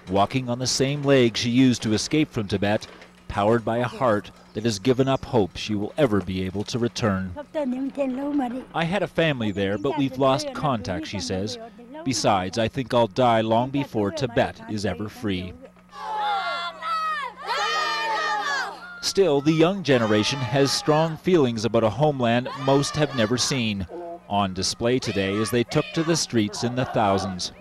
walking on the same leg she used to escape from Tibet, powered by a heart that has given up hope she will ever be able to return. I had a family there, but we've lost contact, she says. Besides, I think I'll die long before Tibet is ever free. Still, the young generation has strong feelings about a homeland most have never seen. On display today as they took to the streets in the thousands.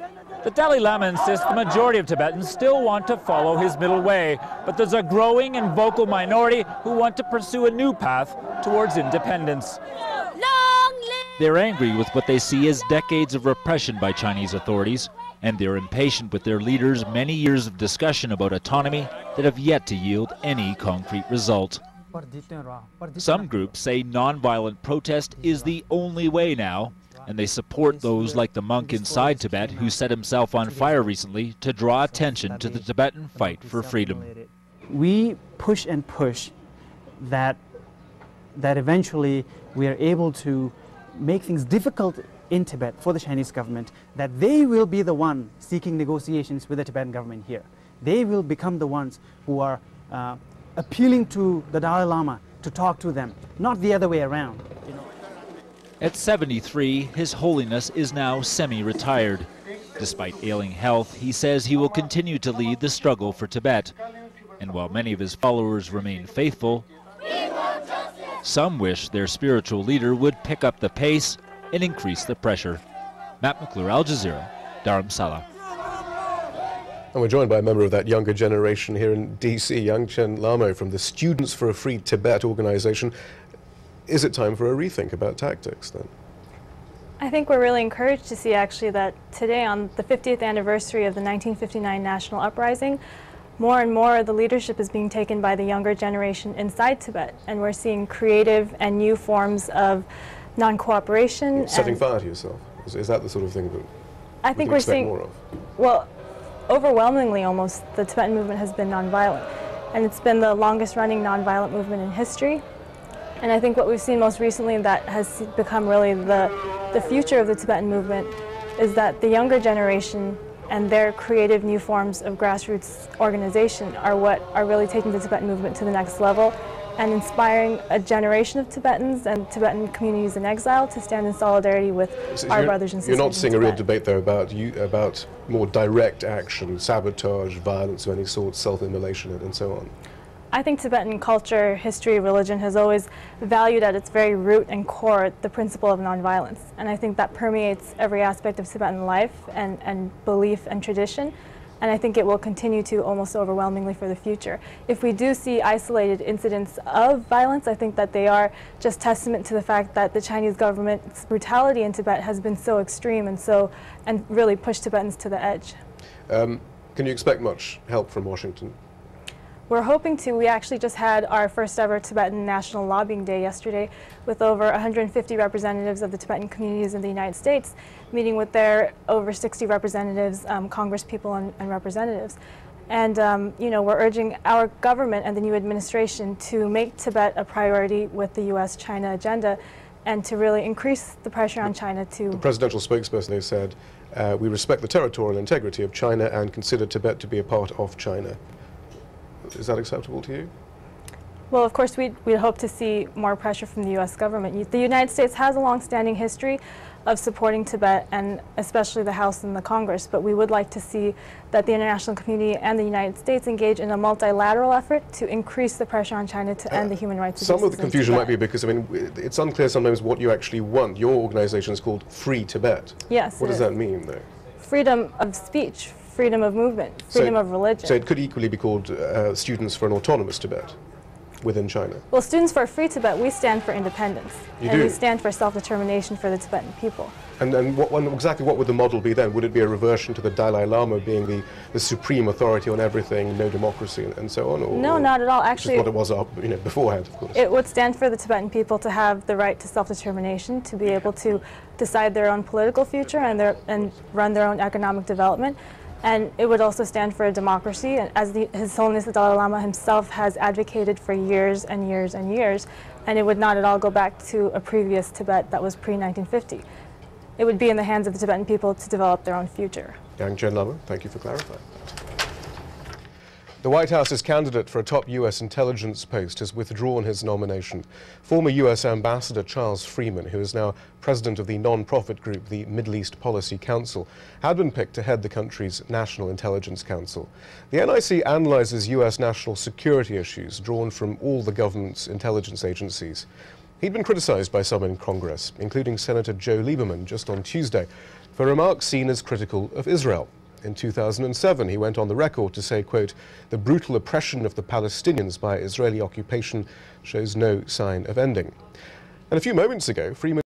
The Dalai Lama insists the majority of Tibetans still want to follow his middle way, but there's a growing and vocal minority who want to pursue a new path towards independence. They're angry with what they see as decades of repression by Chinese authorities, and they're impatient with their leaders' many years of discussion about autonomy that have yet to yield any concrete result. Some groups say nonviolent protest is the only way now, and they support those like the monk inside Tibet who set himself on fire recently to draw attention to the Tibetan fight for freedom. We push and push that eventually we are able to make things difficult in Tibet for the Chinese government, that they will be the one seeking negotiations with the Tibetan government here. They will become the ones who are appealing to the Dalai Lama to talk to them, not the other way around. At 73, His Holiness is now semi-retired. Despite ailing health, he says he will continue to lead the struggle for Tibet. And while many of his followers remain faithful, some wish their spiritual leader would pick up the pace and increase the pressure. Matt McClure, Al Jazeera, Dharamsala. And we're joined by a member of that younger generation here in DC, Yangchen Lama from the Students for a Free Tibet organization. Is it time for a rethink about tactics then? I think we're really encouraged to see actually that today, on the 50th anniversary of the 1959 National Uprising, more and more the leadership is being taken by the younger generation inside Tibet, and we're seeing creative and new forms of non-cooperation. Setting fire to yourself, is that the sort of thing that I think we're seeing more of? Well, overwhelmingly almost, the Tibetan movement has been nonviolent, and it's been the longest running nonviolent movement in history. And I think what we've seen most recently that has become really the future of the Tibetan movement is that the younger generation and their creative new forms of grassroots organization are what are really taking the Tibetan movement to the next level and inspiring a generation of Tibetans and Tibetan communities in exile to stand in solidarity with our brothers and sisters. You're not seeing a real debate, though, about more direct action, sabotage, violence of any sort, self-immolation, and so on? I think Tibetan culture, history, religion has always valued at its very root and core the principle of nonviolence. And I think that permeates every aspect of Tibetan life and belief and tradition. And I think it will continue to almost overwhelmingly for the future. If we do see isolated incidents of violence, I think that they are just testament to the fact that the Chinese government's brutality in Tibet has been so extreme and really pushed Tibetans to the edge. Can you expect much help from Washington? We're hoping to. We actually just had our first ever Tibetan National Lobbying Day yesterday with over 150 representatives of the Tibetan communities in the United States, meeting with their over 60 representatives, congresspeople and representatives. And we're urging our government and the new administration to make Tibet a priority with the U.S.-China agenda and to really increase the pressure on China to... The presidential spokesperson, they said, we respect the territorial integrity of China and consider Tibet to be a part of China. Is that acceptable to you? Well, of course, we'd hope to see more pressure from the U.S. government. The United States has a long-standing history of supporting Tibet, and especially the House and the Congress, but we would like to see that the international community and the United States engage in a multilateral effort to increase the pressure on China to end the human rights abuses. Some of the confusion might be because, I mean, it's unclear sometimes what you actually want. Your organization is called Free Tibet. Yes. What does that mean, though? Freedom of speech, freedom of movement, freedom of religion. So it could equally be called Students for an Autonomous Tibet within China. Well, Students for a Free Tibet, we stand for independence. You and do? We stand for self-determination for the Tibetan people. And exactly what would the model be then? Would it be a reversion to the Dalai Lama being the supreme authority on everything, no democracy and so on? Or, no, not at all. Actually, what it was beforehand, of course. It would stand for the Tibetan people to have the right to self-determination, to be able to decide their own political future and run their own economic development. And it would also stand for a democracy, as His Holiness the Dalai Lama himself has advocated for years and years and years, and it would not at all go back to a previous Tibet that was pre-1950. it would be in the hands of the Tibetan people to develop their own future. Yangchen Lama, thank you for clarifying. The White House's candidate for a top U.S. intelligence post has withdrawn his nomination. Former U.S. Ambassador Charles Freeman, who is now president of the non-profit group, the Middle East Policy Council, had been picked to head the country's National Intelligence Council. The NIC analyzes U.S. national security issues drawn from all the government's intelligence agencies. He'd been criticized by some in Congress, including Senator Joe Lieberman just on Tuesday, for remarks seen as critical of Israel. In 2007, he went on the record to say, quote, "The brutal oppression of the Palestinians by Israeli occupation shows no sign of ending." And a few moments ago, Freeman